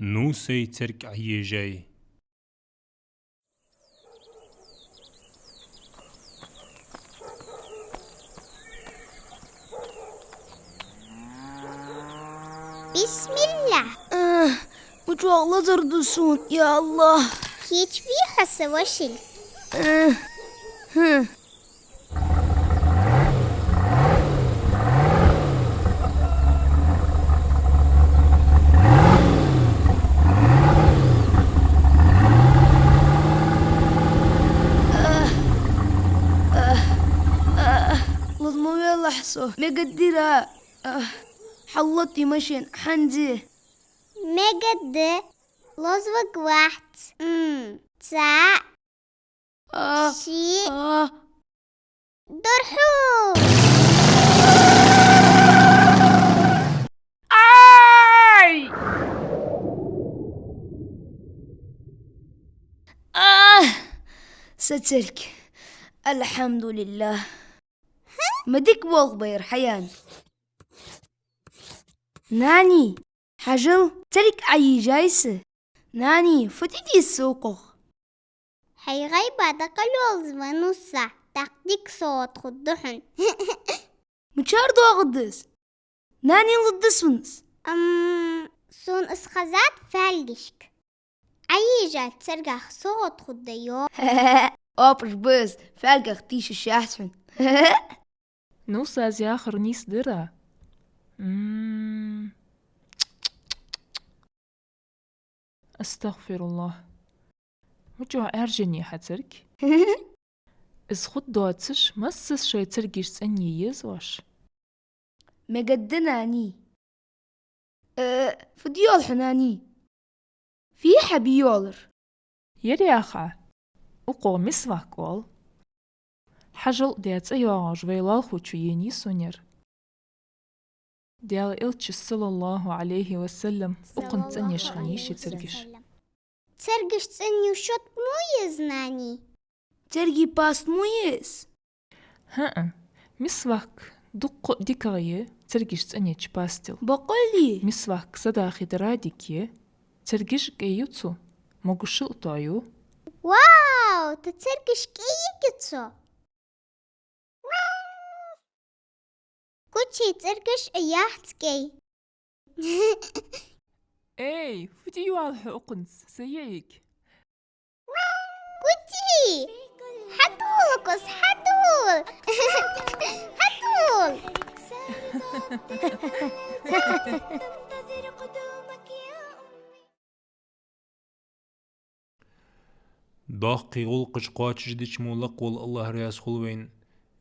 نوسي ترك عيجاي. بسم الله. Uçakla durdusun ya Allah. Hiçbir hası vaşil. لازم يلا حصو مقدرة. حلطي مشين حنزي. مجد لازوك واحد. تسع. شي. درحو. آي. سترك الحمد لله. مديك بير حيان ناني حجل ترك أي جايسة ناني فتدي السوق هي غيبة دقلوز ونصة تقديك صوت خدحن. مشار دو غدس ناني غدس ونس سون اسخزات فالجشك عيجة ترجع صوت خديو. أبرش بس فالك اختيش الشاحسن. نوسا زي آخر نيس درا. استغفر الله. وجوع أرجني حترك. إز خد دواتش مسس شوي ترجيش تاني يزوش. مقدناني فديول حناني في حبيولر يلي آخا وقو مسواك وال حجل ديات أيوة جويلال خوشيني سونير ديال إلتش صلى الله عليه وسلم وقن تانيش خنيشي ترجيش ترجش تاني وشوت مو يزناني ترجي باست مويس ها مسواك دق ديكاية ترجيش تاني باستل بقولي مسواك صداخي دراديكي ترجيش جيوتسو موجوشل طايو واو تترجش كي كتسو كوتشي ترجش اياحتكي. اي فديو على حقنس سيئك كوتشي حدول قص حدول. حدول. باقي غلقش قاتش ديش مولق وال الله رياس خلوين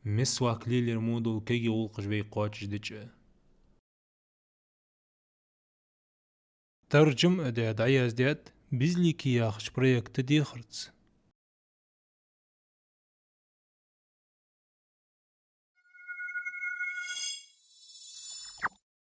مسواك ليلر مودل كي غلقش بي قاتش ديش. ترجم اداد عياز دياد بيزلي كي ياخش بريك تدي خرطس.